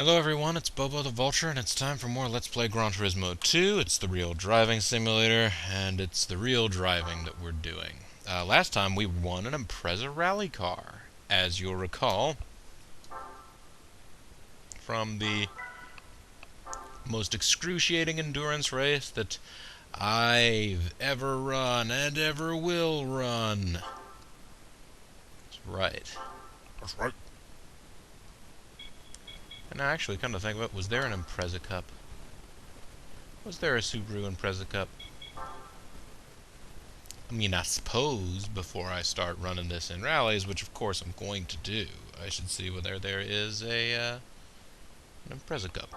Hello everyone, it's Bobo the Vulture, and it's time for more Let's Play Gran Turismo 2. It's the real driving simulator, and it's the real driving that we're doing. Last time we won an Impreza rally car, as you'll recall, from the most excruciating endurance race that I've ever run and ever will run. That's right. That's right. And actually, come to think of it, was there an Impreza Cup? Was there a Subaru Impreza Cup? I mean, I suppose before I start running this in rallies, which of course I'm going to do, I should see whether there is an Impreza Cup.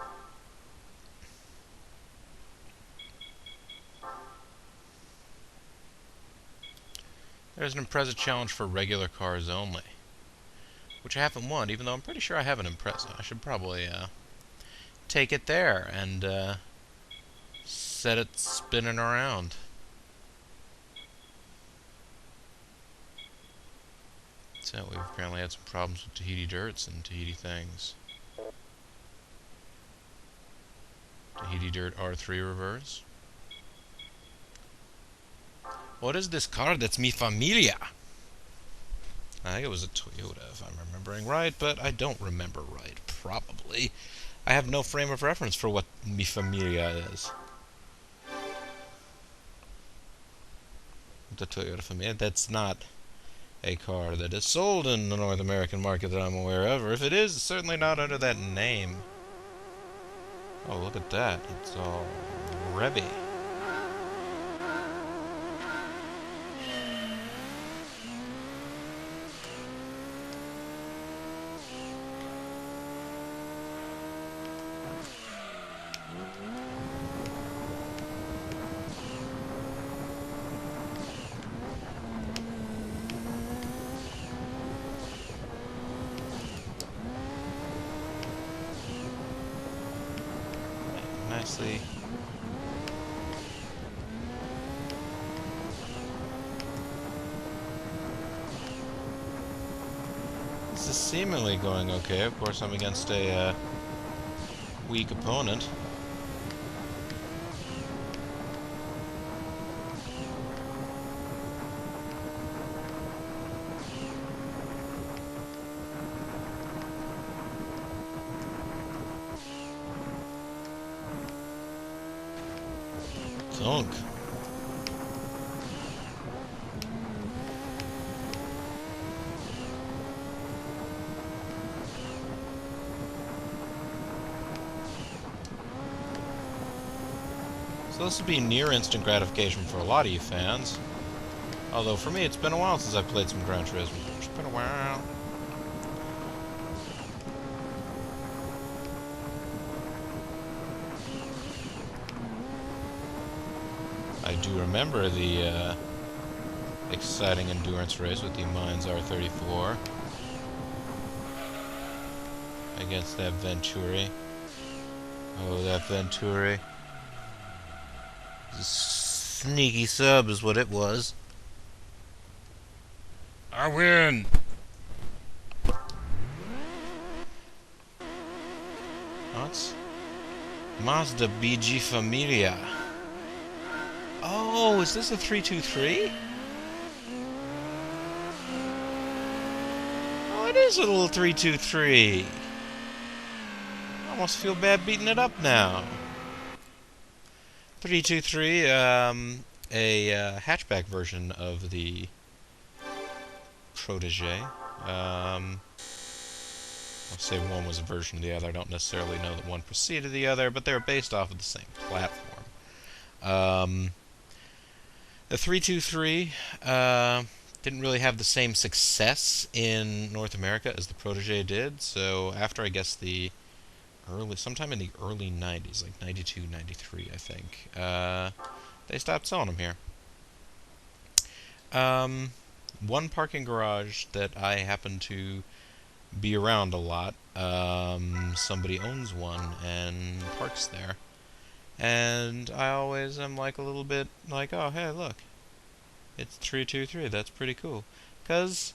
There's an Impreza challenge for regular cars only, which I haven't won, even though I'm pretty sure I have an Impreza. I should probably take it there and set it spinning around. So we've apparently had some problems with Tahiti dirts and Tahiti things. Tahiti dirt R3 reverse. What is this car that's mi familia? I think it was a Toyota, if I'm remembering right, but I don't remember right, probably. I have no frame of reference for what mi familia is. The Toyota Familia, that's not a car that is sold in the North American market that I'm aware of, or if it is, it's certainly not under that name. Oh, look at that. It's all revvy. Nicely. This is seemingly going okay. Of course, I'm against a weak opponent. Thunk. So this would be near instant gratification for a lot of you fans. Although for me, it's been a while since I've played some Gran Turismo. It's been a while. I do remember the exciting endurance race with the Mines R34 against that Venturi. Oh, that Venturi. Sneaky sub is what it was. I win! What's Mazda BG Familia? Oh, is this a 323? Oh, it is a little 323. I almost feel bad beating it up now. 323, a hatchback version of the Protege. I'll say one was a version of the other. I don't necessarily know that one preceded the other, but they're based off of the same platform. The 323 didn't really have the same success in North America as the Protege did, so after, I guess, sometime in the early 90s, like 92, 93, I think, they stopped selling them here. One parking garage that I happen to be around a lot, somebody owns one and parks there. And I always am like a little bit like, oh, hey, look. It's 323. That's pretty cool. Because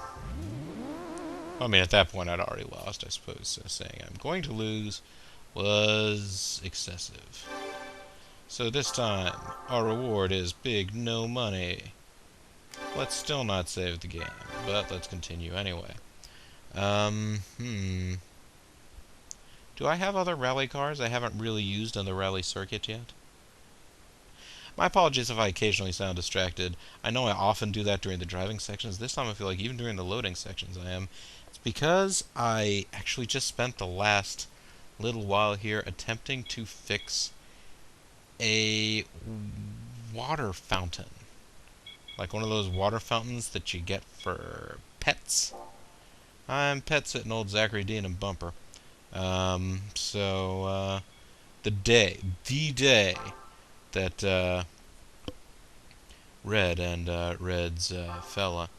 I mean, at that point, I'd already lost, I suppose. So saying I'm going to lose was excessive. So this time, our reward is big no money. Let's still not save the game, but let's continue anyway. Do I have other rally cars I haven't really used on the rally circuit yet? My apologies if I occasionally sound distracted. I know I often do that during the driving sections. This time I feel like even during the loading sections I am. It's because I actually just spent the last little while here attempting to fix a water fountain. Like one of those water fountains that you get for pets. I'm pet sitting old Zachary Dean and Bumper. The day that Red and Red's fella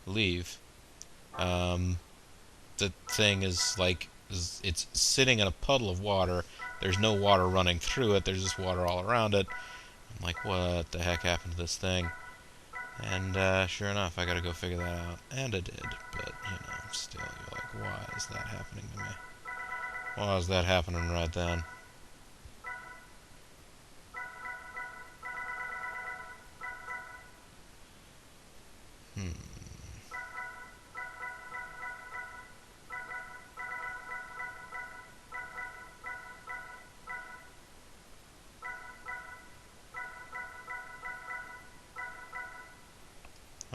leave, um, the thing is like, it's sitting in a puddle of water. There's no water running through it. There's just water all around it. I'm like, what the heck happened to this thing? And sure enough, I gotta go figure that out. And I did. But, still, you're like, why is that happening to me? Why is that happening right then?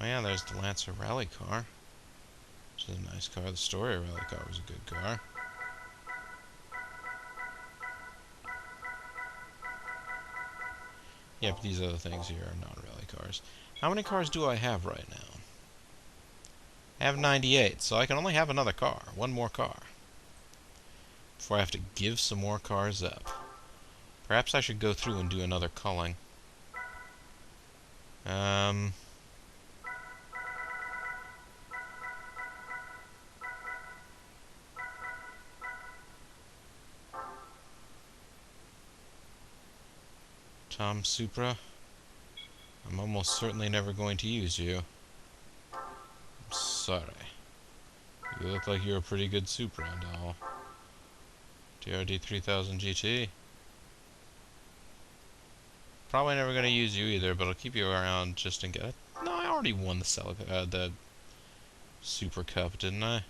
Oh yeah, there's the Lancer rally car. Which is a nice car. The Story rally car was a good car. Yeah, but these other things here are not rally cars. How many cars do I have right now? I have 98, so I can only have another car. One more car. Before I have to give some more cars up. Perhaps I should go through and do another culling. Tom Supra, I'm almost certainly never going to use you. I'm sorry. You look like you're a pretty good Supra and all. TRD 3000 GT. Probably never going to use you either, but I'll keep you around just in case. No, I already won the Super Cup, didn't I?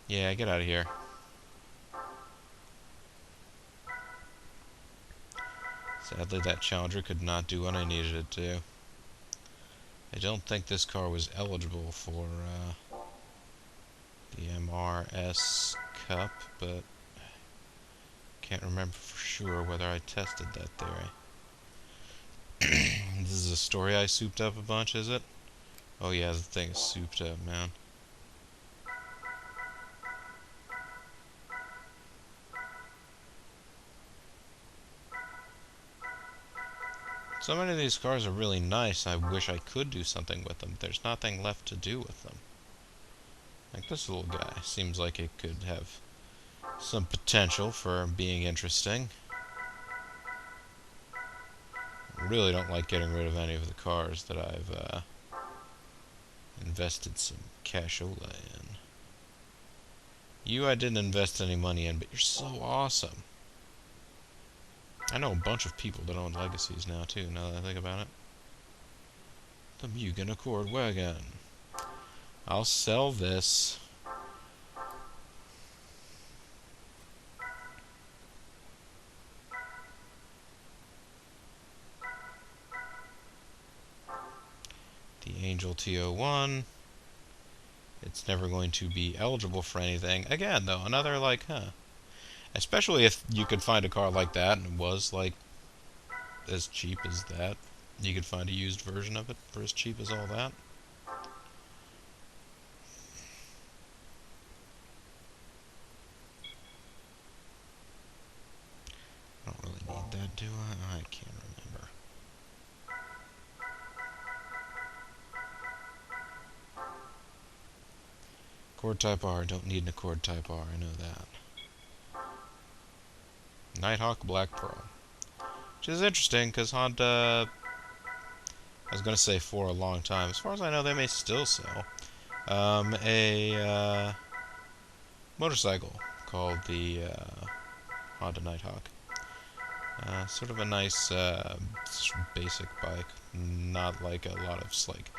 Yeah, get out of here. Sadly, that Challenger could not do what I needed it to. I don't think this car was eligible for the MRS Cup, but can't remember for sure whether I tested that theory. This is a story I souped up a bunch, is it? Oh yeah, the thing is souped up, man. So many of these cars are really nice. I wish I could do something with them. There's nothing left to do with them. Like this little guy. Seems like it could have some potential for being interesting. I really don't like getting rid of any of the cars that I've invested some cashola in. You I didn't invest any money in, but you're so awesome. I know a bunch of people that own Legacies now, too, now that I think about it. The Mugen Accord wagon. I'll sell this. The Angel T01. It's never going to be eligible for anything. Again, though, another, like, especially if you could find a car like that and it was, like, as cheap as that. You could find a used version of it for as cheap as all that. I don't really need that, do I? I can't remember. Accord Type R. Don't need an Accord Type R. I know that. Nighthawk Black Pearl. Which is interesting, because Honda, I was going to say for a long time. As far as I know, they may still sell A motorcycle called the Honda Nighthawk. Sort of a nice basic bike, not like a lot of like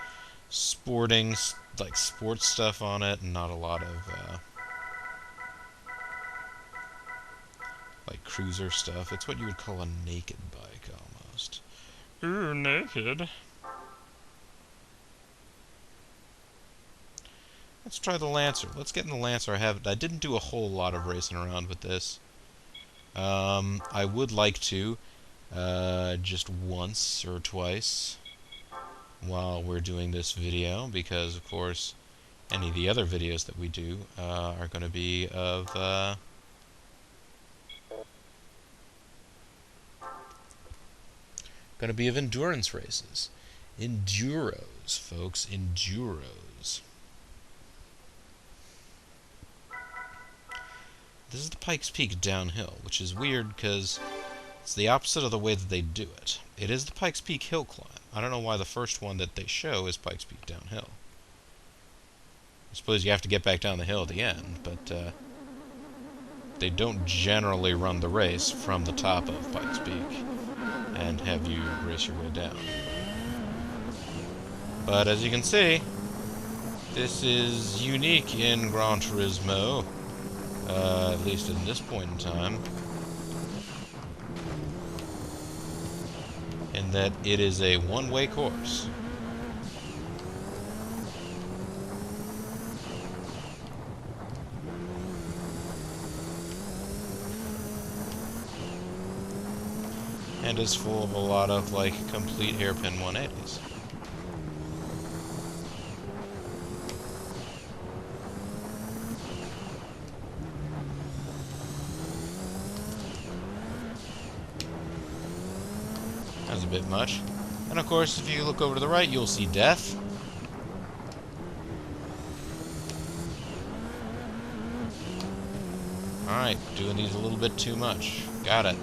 sporting, like sports stuff on it, and not a lot of like cruiser stuff. It's what you would call a naked bike almost. Ooh, naked. Let's try the Lancer. Let's get in the Lancer. I didn't do a whole lot of racing around with this. I would like to, just once or twice while we're doing this video, because of course any of the other videos that we do are going to be of endurance races. Enduros, folks, enduros. This is the Pikes Peak downhill, which is weird because it's the opposite of the way that they do it. It is the Pikes Peak hill climb. I don't know why the first one that they show is Pikes Peak downhill. I suppose you have to get back down the hill at the end, but they don't generally run the race from the top of Pikes Peak and have you race your way down. But as you can see, this is unique in Gran Turismo, at least at this point in time, in that it is a one-way course. And is full of a lot of, like, complete hairpin 180s. That's a bit much. And of course, if you look over to the right, you'll see death. Alright, doing these a little bit too much. Got it.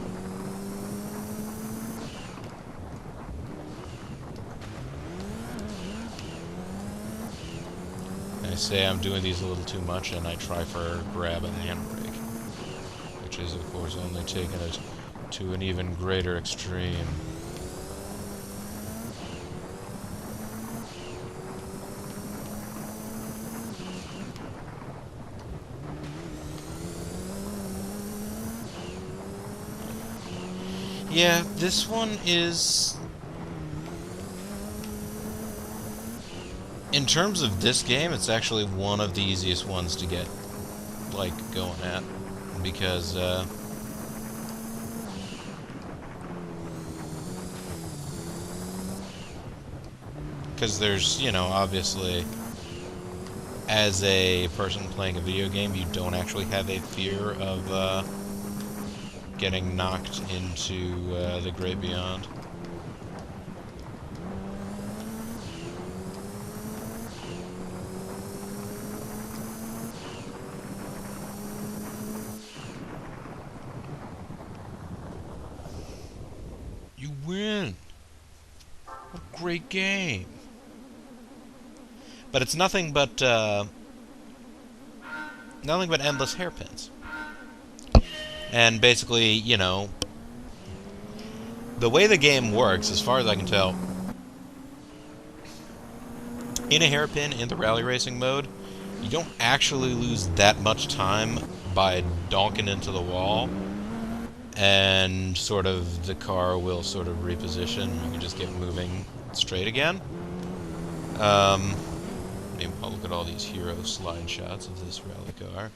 I say I'm doing these a little too much, and I try for grab and handbrake, which is, of course, only taking it to an even greater extreme. Yeah, this one is... In terms of this game, it's actually one of the easiest ones to get, like, going at. Because, there's, you know, obviously, as a person playing a video game, you don't actually have a fear of, getting knocked into the great beyond. You win! What a great game! But it's nothing but endless hairpins. And basically, you know, the way the game works, as far as I can tell, in a hairpin, in the rally racing mode, you don't actually lose that much time by donking into the wall, and sort of the car will sort of reposition. You can just get moving straight again. Maybe I'll look at all these hero slide shots of this rally car.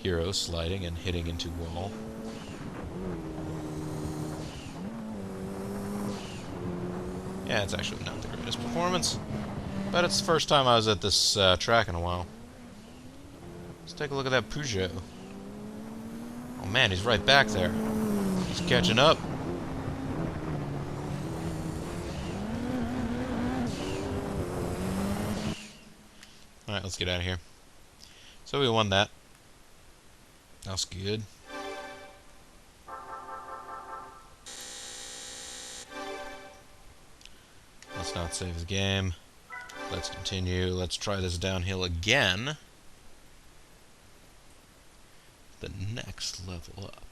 Hero sliding and hitting into wall. Yeah, it's actually not the greatest performance, but it's the first time I was at this track in a while. Let's take a look at that Peugeot. Oh man, he's right back there. He's catching up. Alright, let's get out of here. So we won that. That's good. Let's not save the game. Let's continue. Let's try this downhill again. The next level up.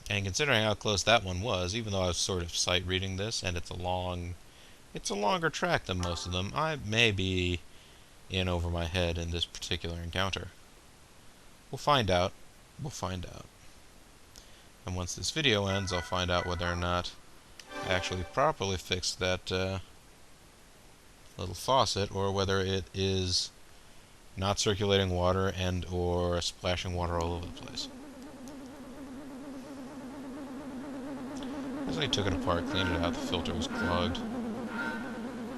And considering how close that one was, even though I was sort of sight reading this, and it's a longer track than most of them, I may be in over my head in this particular encounter. We'll find out. We'll find out. And once this video ends, I'll find out whether or not I actually properly fixed that little faucet, or whether it is not circulating water and or splashing water all over the place. As I took it apart, cleaned it out, the filter was clogged.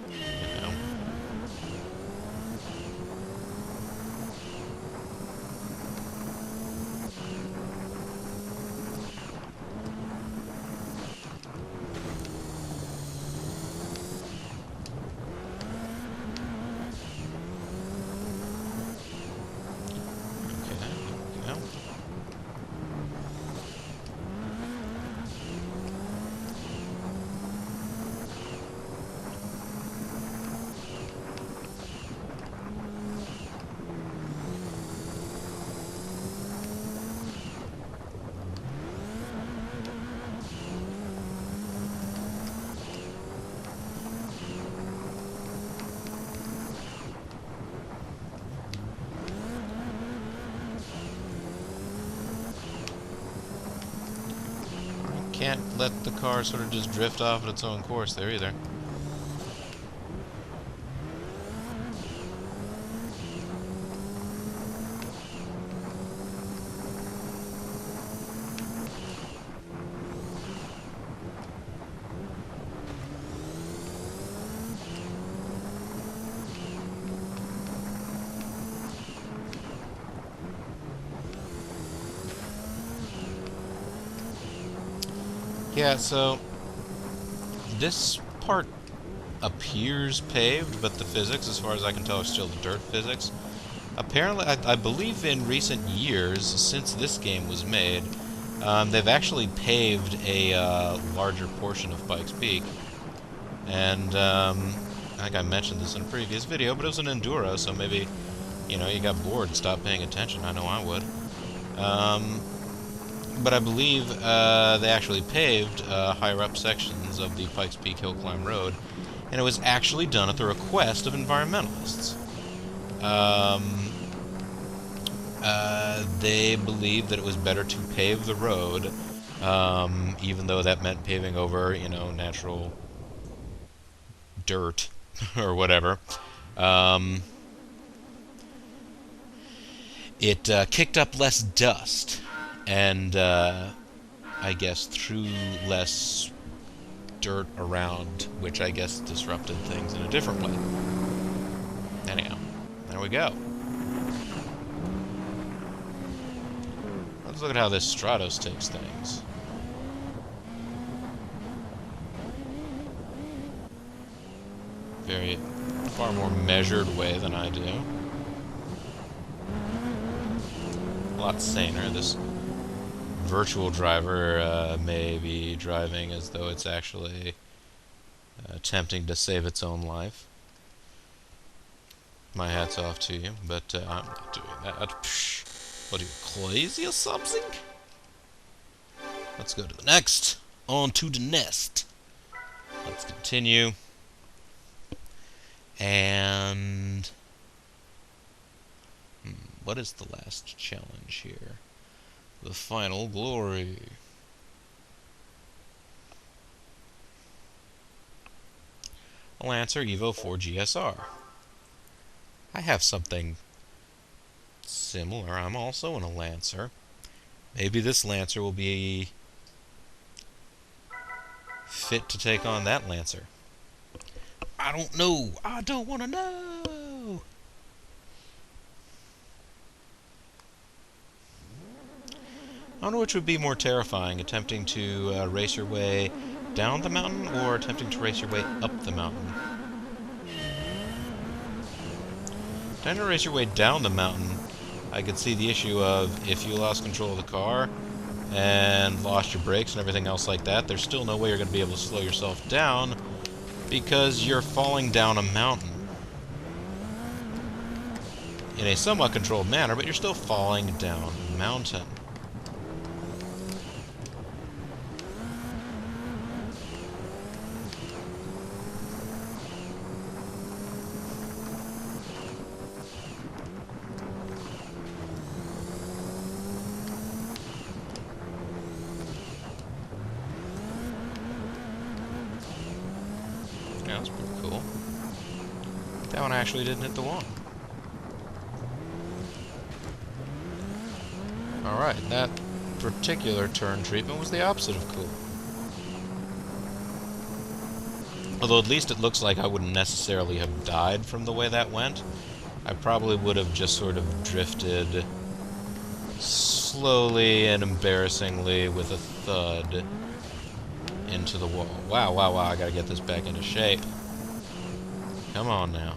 You know. Can't let the car sort of just drift off at its own course there either. Yeah, so this part appears paved, but the physics, as far as I can tell, are still the dirt physics. Apparently, I believe in recent years, since this game was made, they've actually paved a larger portion of Pikes Peak. And I think I mentioned this in a previous video, but it was an Enduro, so maybe, you know, you got bored and stopped paying attention. I know I would. But I believe they actually paved higher up sections of the Pikes Peak Hill Climb Road, and it was actually done at the request of environmentalists. They believed that it was better to pave the road, even though that meant paving over, you know, natural dirt or whatever. It kicked up less dust. And, I guess, threw less dirt around, which I guess disrupted things in a different way. Anyhow, there we go. Let's look at how this Stratos takes things. Far more measured way than I do. A lot saner. This virtual driver may be driving as though it's actually attempting to save its own life. My hat's off to you, but I'm not doing that. Psh, what are you, crazy or something? Let's go to the next. On to the nest. Let's continue. And what is the last challenge here? The final glory. A Lancer Evo 4 GSR. I have something similar. I'm also in a Lancer. Maybe this Lancer will be fit to take on that Lancer. I don't know. I don't want to know. I wonder which would be more terrifying, attempting to race your way down the mountain or attempting to race your way up the mountain. Trying to race your way down the mountain, I could see the issue of if you lost control of the car and lost your brakes and everything else like that, there's still no way you're going to be able to slow yourself down because you're falling down a mountain in a somewhat controlled manner, but you're still falling down a mountain. Yeah, that's pretty cool. That one actually didn't hit the wall. Alright, that particular turn treatment was the opposite of cool. Although at least it looks like I wouldn't necessarily have died from the way that went. I probably would have just sort of drifted slowly and embarrassingly with a thud into the wall. Wow, wow, wow, I gotta get this back into shape. Come on now.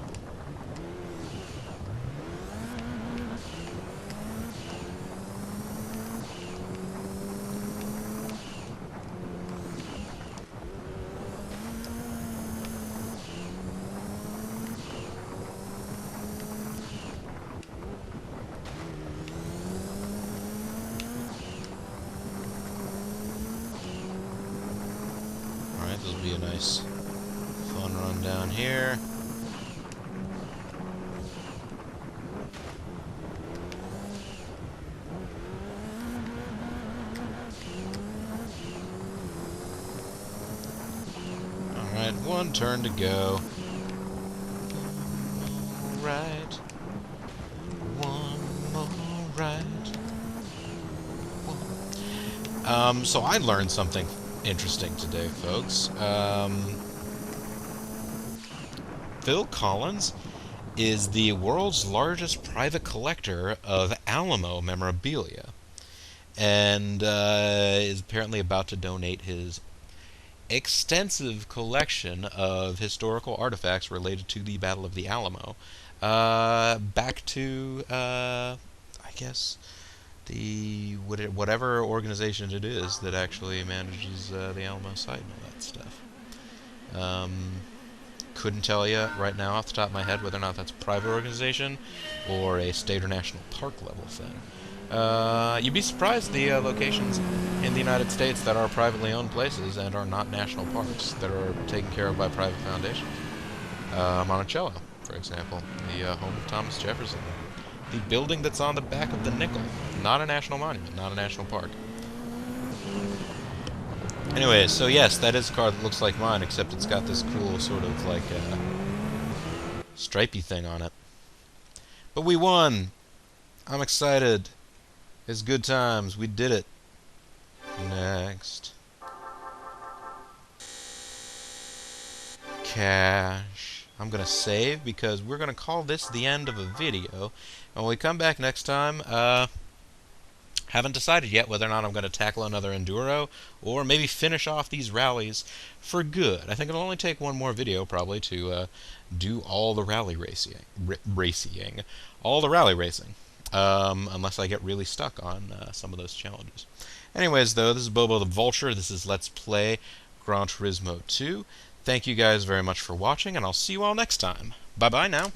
Alright, this will be a nice fun run down here. Alright, one turn to go. Right. One more right. So I learned something interesting today, folks. Phil Collins is the world's largest private collector of Alamo memorabilia, and is apparently about to donate his extensive collection of historical artifacts related to the Battle of the Alamo back to, I guess, the whatever organization it is that actually manages the Alamo site and all that stuff. Couldn't tell you right now off the top of my head whether or not that's a private organization or a state or national park level thing. You'd be surprised the locations in the United States that are privately owned places and are not national parks that are taken care of by private foundations. Monticello, for example, the home of Thomas Jefferson. The building that's on the back of the nickel. Not a national monument, not a national park. Anyways, so yes, that is a car that looks like mine, except it's got this cool sort of like stripey thing on it. But we won! I'm excited. It's good times. We did it. Next. Cash. I'm gonna save because we're gonna call this the end of a video. And when we come back next time, haven't decided yet whether or not I'm going to tackle another Enduro, or maybe finish off these rallies for good. I think it'll only take one more video, probably, to do all the rally racing. All the rally racing. Unless I get really stuck on some of those challenges. Anyways, though, this is Bobo the Vulture. This is Let's Play Gran Turismo 2. Thank you guys very much for watching, and I'll see you all next time. Bye-bye now.